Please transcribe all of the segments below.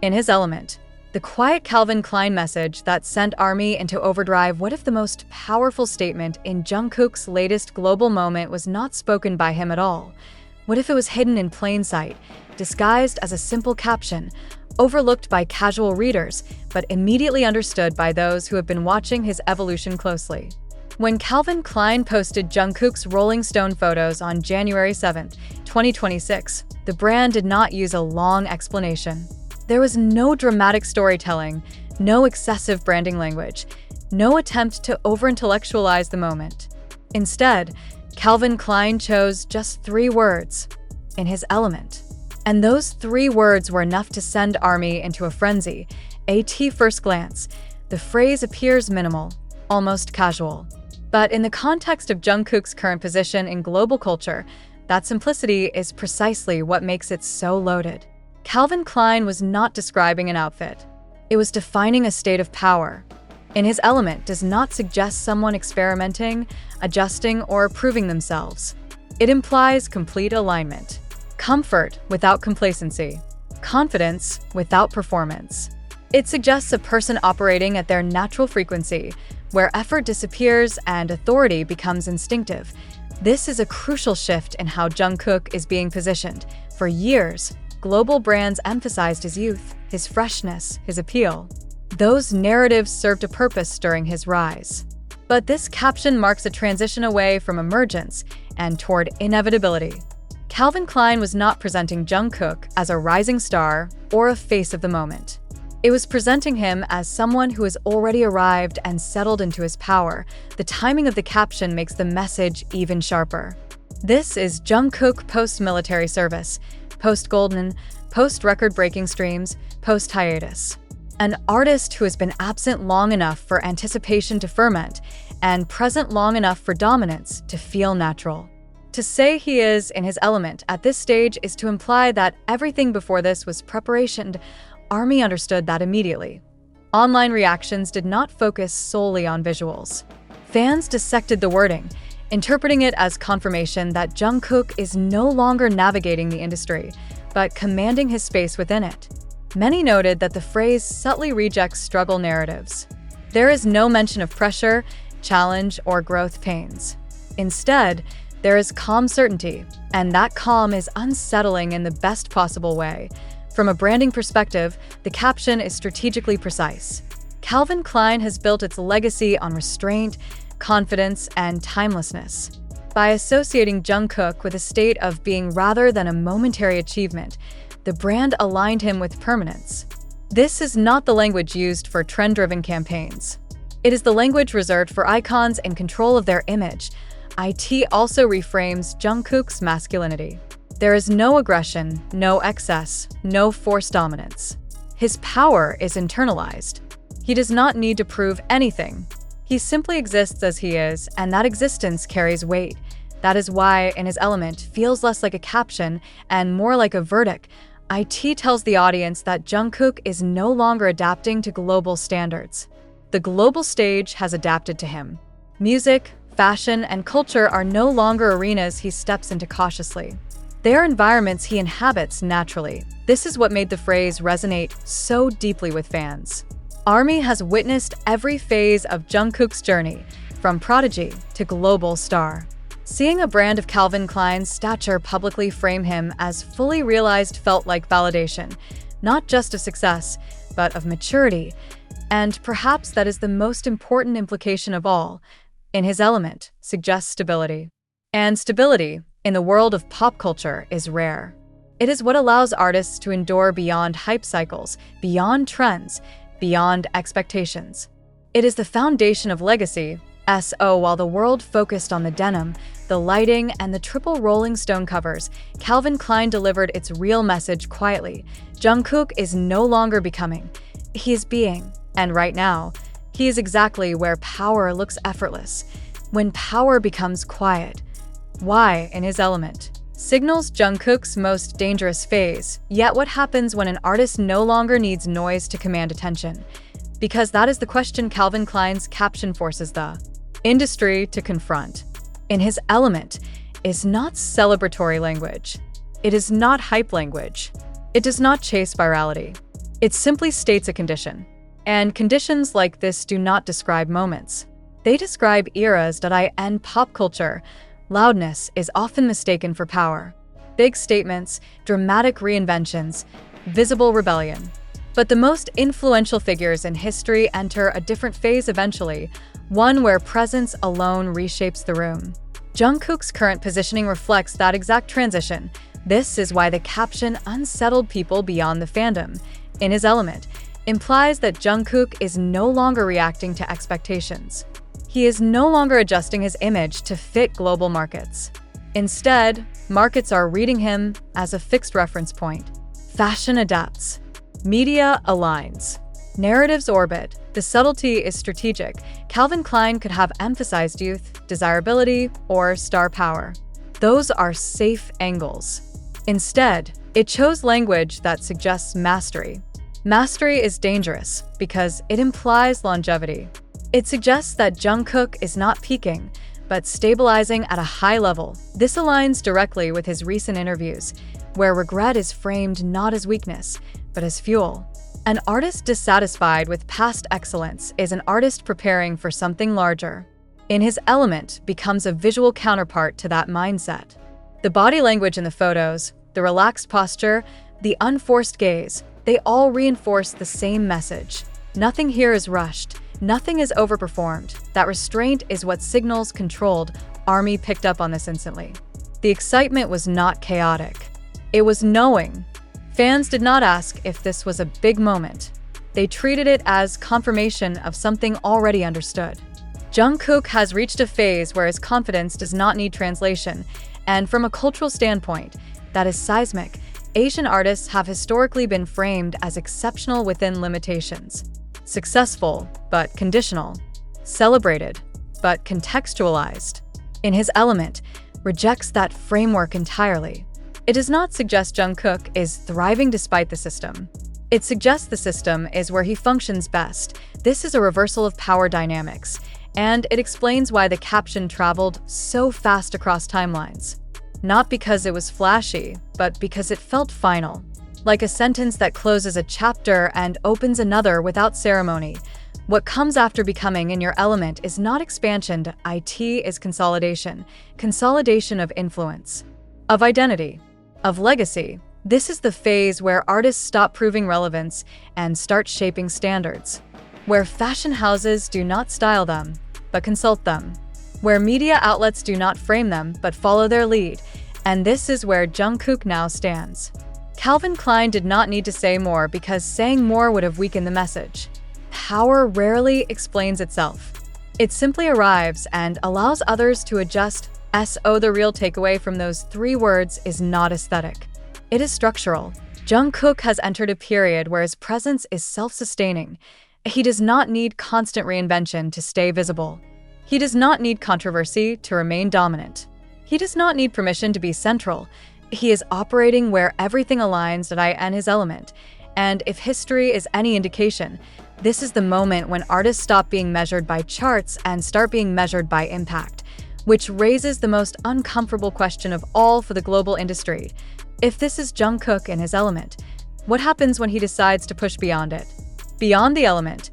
In his element, the quiet Calvin Klein message that sent ARMY into overdrive. What if the most powerful statement in Jungkook's latest global moment was not spoken by him at all? What if it was hidden in plain sight, disguised as a simple caption, overlooked by casual readers, but immediately understood by those who have been watching his evolution closely? When Calvin Klein posted Jungkook's Rolling Stone photos on January 7, 2026, the brand did not use a long explanation. There was no dramatic storytelling, no excessive branding language, no attempt to over-intellectualize the moment. Instead, Calvin Klein chose just 3 words: in his element. And those 3 words were enough to send ARMY into a frenzy. At first glance, the phrase appears minimal, almost casual. But in the context of Jungkook's current position in global culture, that simplicity is precisely what makes it so loaded. Calvin Klein was not describing an outfit. It was defining a state of power. In his element does not suggest someone experimenting, adjusting, or proving themselves. It implies complete alignment. Comfort without complacency. Confidence without performance. It suggests a person operating at their natural frequency, where effort disappears and authority becomes instinctive. This is a crucial shift in how Jungkook is being positioned. For years, global brands emphasized his youth, his freshness, his appeal. Those narratives served a purpose during his rise. But this caption marks a transition away from emergence and toward inevitability. Calvin Klein was not presenting Jungkook as a rising star or a face of the moment. It was presenting him as someone who has already arrived and settled into his power. The timing of the caption makes the message even sharper. This is Jungkook post-military service, post-Golden, post-record-breaking streams, post-hiatus. An artist who has been absent long enough for anticipation to ferment and present long enough for dominance to feel natural. To say he is in his element at this stage is to imply that everything before this was preparation. ARMY understood that immediately. Online reactions did not focus solely on visuals. Fans dissected the wording, interpreting it as confirmation that Jungkook is no longer navigating the industry, but commanding his space within it. Many noted that the phrase subtly rejects struggle narratives. There is no mention of pressure, challenge, or growth pains. Instead, there is calm certainty, and that calm is unsettling in the best possible way. From a branding perspective, the caption is strategically precise. Calvin Klein has built its legacy on restraint, confidence, and timelessness. By associating Jungkook with a state of being rather than a momentary achievement, the brand aligned him with permanence. This is not the language used for trend-driven campaigns. It is the language reserved for icons in control of their image. IT also reframes Jungkook's masculinity. There is no aggression, no excess, no forced dominance. His power is internalized. He does not need to prove anything. He simply exists as he is, and that existence carries weight. That is why In His Element feels less like a caption and more like a verdict. IT tells the audience that Jungkook is no longer adapting to global standards. The global stage has adapted to him. Music, fashion, and culture are no longer arenas he steps into cautiously. They are environments he inhabits naturally. This is what made the phrase resonate so deeply with fans. ARMY has witnessed every phase of Jungkook's journey, from prodigy to global star. Seeing a brand of Calvin Klein's stature publicly frame him as fully realized felt like validation, not just of success, but of maturity. And perhaps that is the most important implication of all. In His Element suggests stability. And stability, in the world of pop culture, is rare. It is what allows artists to endure beyond hype cycles, beyond trends, beyond expectations. It is the foundation of legacy. While the world focused on the denim, the lighting, and the triple Rolling Stone covers, Calvin Klein delivered its real message quietly. Jungkook is no longer becoming. He is being. And right now, he is exactly where power looks effortless. When power becomes quiet. Why In His Element signals Jungkook's most dangerous phase. Yet what happens when an artist no longer needs noise to command attention? Because that is the question Calvin Klein's caption forces the industry to confront. In His Element is not celebratory language. It is not hype language. It does not chase virality. It simply states a condition. And conditions like this do not describe moments. They describe eras that end pop culture. Loudness is often mistaken for power. Big statements, dramatic reinventions, visible rebellion. But the most influential figures in history enter a different phase eventually, one where presence alone reshapes the room. Jungkook's current positioning reflects that exact transition. This is why the caption unsettled people beyond the fandom. In his element, implies that Jungkook is no longer reacting to expectations. He is no longer adjusting his image to fit global markets. Instead, markets are reading him as a fixed reference point. Fashion adapts. Media aligns. Narratives orbit. The subtlety is strategic. Calvin Klein could have emphasized youth, desirability, or star power. Those are safe angles. Instead, it chose language that suggests mastery. Mastery is dangerous because it implies longevity. It suggests that Jungkook is not peaking, but stabilizing at a high level. This aligns directly with his recent interviews, where regret is framed not as weakness, but as fuel. An artist dissatisfied with past excellence is an artist preparing for something larger. In his element becomes a visual counterpart to that mindset. The body language in the photos, the relaxed posture, the unforced gaze, they all reinforce the same message. Nothing here is rushed. Nothing is overperformed. That restraint is what signals controlled. ARMY picked up on this instantly. The excitement was not chaotic. It was knowing. Fans did not ask if this was a big moment. They treated it as confirmation of something already understood. Jungkook has reached a phase where his confidence does not need translation, and from a cultural standpoint, that is seismic. Asian artists have historically been framed as exceptional within limitations. Successful, but conditional. Celebrated, but contextualized. In his element, rejects that framework entirely. It does not suggest Jungkook is thriving despite the system. It suggests the system is where he functions best. This is a reversal of power dynamics, and it explains why the caption traveled so fast across timelines. Not because it was flashy, but because it felt final. Like a sentence that closes a chapter and opens another without ceremony. What comes after becoming in your element is not expansion, it is consolidation. Consolidation of influence, of identity, of legacy. This is the phase where artists stop proving relevance and start shaping standards. Where fashion houses do not style them, but consult them. Where media outlets do not frame them, but follow their lead. And this is where Jungkook now stands. Calvin Klein did not need to say more because saying more would have weakened the message. Power rarely explains itself. It simply arrives and allows others to adjust. The real takeaway from those 3 words is not aesthetic. It is structural. Jungkook has entered a period where his presence is self-sustaining. He does not need constant reinvention to stay visible. He does not need controversy to remain dominant. He does not need permission to be central. He is operating where everything aligns in his element. And if history is any indication, this is the moment when artists stop being measured by charts and start being measured by impact, which raises the most uncomfortable question of all for the global industry. If this is Jungkook in his element, what happens when he decides to push beyond it? Beyond the element.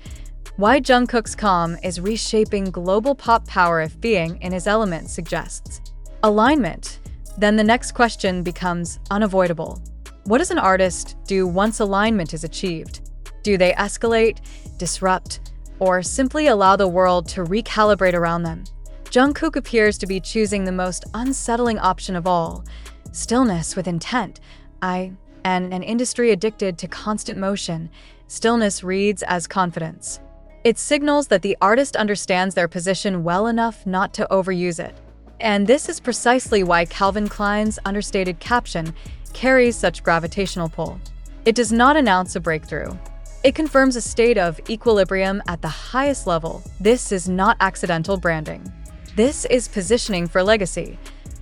Why Jungkook's calm is reshaping global pop power if being in his element suggests alignment. Then the next question becomes unavoidable. What does an artist do once alignment is achieved? Do they escalate, disrupt, or simply allow the world to recalibrate around them? Jungkook appears to be choosing the most unsettling option of all. Stillness with intent. In an industry addicted to constant motion, stillness reads as confidence. It signals that the artist understands their position well enough not to overuse it. And this is precisely why Calvin Klein's understated caption carries such gravitational pull. It does not announce a breakthrough. It confirms a state of equilibrium at the highest level. This is not accidental branding. This is positioning for legacy.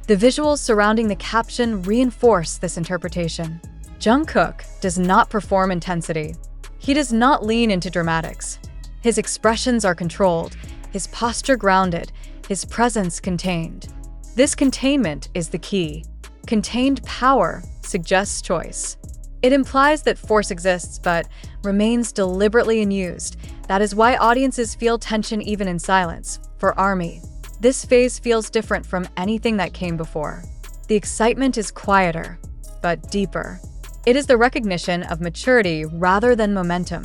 The visuals surrounding the caption reinforce this interpretation. Jungkook does not perform intensity. He does not lean into dramatics. His expressions are controlled, his posture grounded, his presence contained. This containment is the key. Contained power suggests choice. It implies that force exists but remains deliberately unused. That is why audiences feel tension even in silence. For ARMY, this phase feels different from anything that came before. The excitement is quieter, but deeper. It is the recognition of maturity rather than momentum.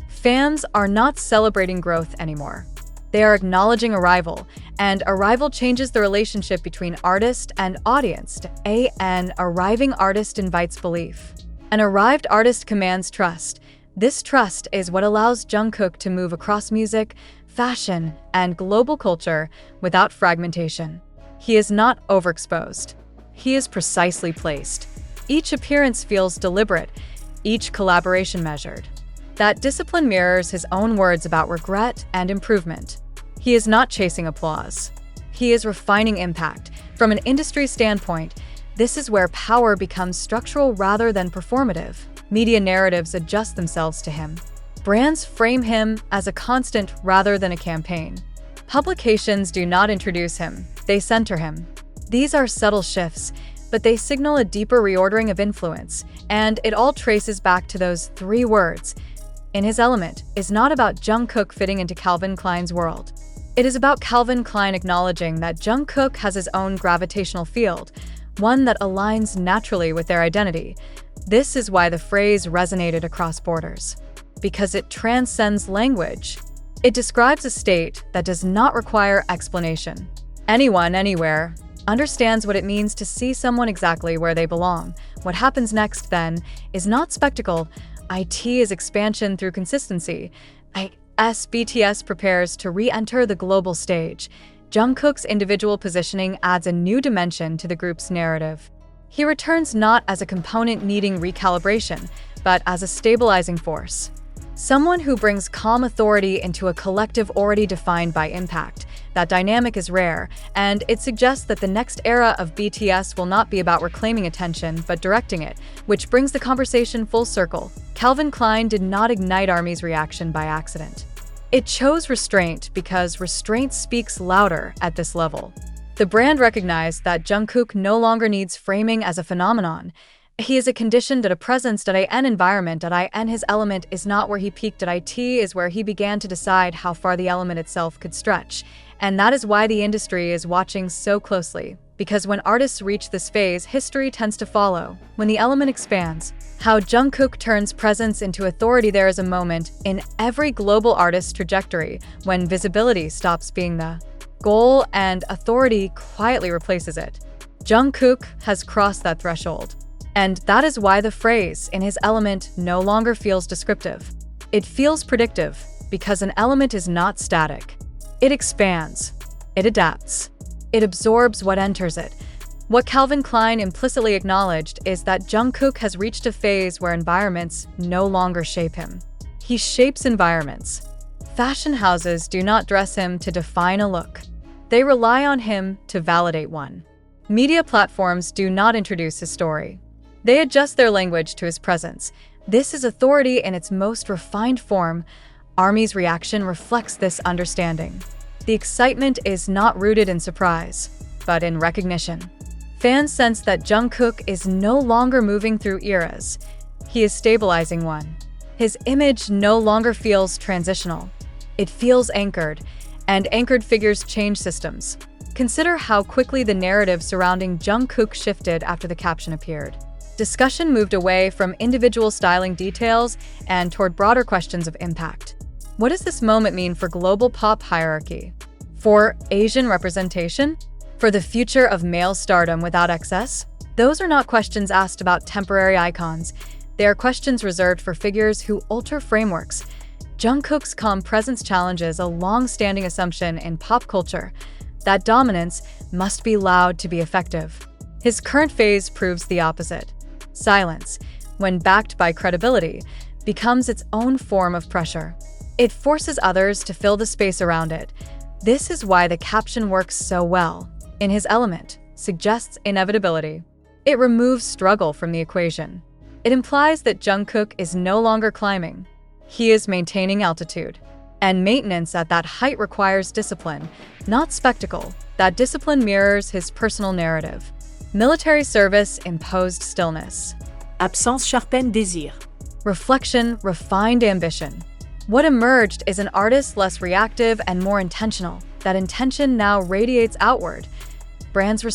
Fans are not celebrating growth anymore. They are acknowledging arrival, and arrival changes the relationship between artist and audience. An arriving artist invites belief. An arrived artist commands trust. This trust is what allows Jungkook to move across music, fashion, and global culture without fragmentation. He is not overexposed. He is precisely placed. Each appearance feels deliberate, each collaboration measured. That discipline mirrors his own words about regret and improvement. He is not chasing applause. He is refining impact. From an industry standpoint, this is where power becomes structural rather than performative. Media narratives adjust themselves to him. Brands frame him as a constant rather than a campaign. Publications do not introduce him, they center him. These are subtle shifts, but they signal a deeper reordering of influence, and it all traces back to those three words. In His Element is not about Jungkook fitting into Calvin Klein's world. It is about Calvin Klein acknowledging that Jungkook has his own gravitational field, one that aligns naturally with their identity. This is why the phrase resonated across borders. Because it transcends language. It describes a state that does not require explanation. Anyone, anywhere, understands what it means to see someone exactly where they belong. What happens next, then, is not spectacle. It is expansion through consistency. BTS prepares to re-enter the global stage. Jungkook's individual positioning adds a new dimension to the group's narrative. He returns not as a component needing recalibration, but as a stabilizing force. Someone who brings calm authority into a collective already defined by impact. That dynamic is rare, and it suggests that the next era of BTS will not be about reclaiming attention, but directing it, which brings the conversation full circle. Calvin Klein did not ignite ARMY's reaction by accident. It chose restraint because restraint speaks louder at this level. The brand recognized that Jungkook no longer needs framing as a phenomenon. He is a conditioned at a presence an environment His element is not where he peaked it is where he began to decide how far the element itself could stretch. And that is why the industry is watching so closely. Because when artists reach this phase, history tends to follow. When the element expands, how Jungkook turns presence into authority, there is a moment in every global artist's trajectory when visibility stops being the goal and authority quietly replaces it. Jungkook has crossed that threshold. And that is why the phrase, in his element, no longer feels descriptive. It feels predictive, because an element is not static. It expands. It adapts. It absorbs what enters it. What Calvin Klein implicitly acknowledged is that Jungkook has reached a phase where environments no longer shape him. He shapes environments. Fashion houses do not dress him to define a look. They rely on him to validate one. Media platforms do not introduce his story. They adjust their language to his presence. This is authority in its most refined form. ARMY's reaction reflects this understanding. The excitement is not rooted in surprise, but in recognition. Fans sense that Jungkook is no longer moving through eras. He is stabilizing one. His image no longer feels transitional. It feels anchored, and anchored figures change systems. Consider how quickly the narrative surrounding Jungkook shifted after the caption appeared. Discussion moved away from individual styling details and toward broader questions of impact. What does this moment mean for global pop hierarchy? For Asian representation? For the future of male stardom without excess? Those are not questions asked about temporary icons. They are questions reserved for figures who alter frameworks. Jungkook's calm presence challenges a long-standing assumption in pop culture that dominance must be loud to be effective. His current phase proves the opposite. Silence, when backed by credibility, becomes its own form of pressure. It forces others to fill the space around it. This is why the caption works so well. In his element, suggests inevitability. It removes struggle from the equation. It implies that Jungkook is no longer climbing. He is maintaining altitude. And maintenance at that height requires discipline, not spectacle. That discipline mirrors his personal narrative. Military service imposed stillness. Absence sharpened désir. Reflection refined ambition. What emerged is an artist less reactive and more intentional. That intention now radiates outward. Brands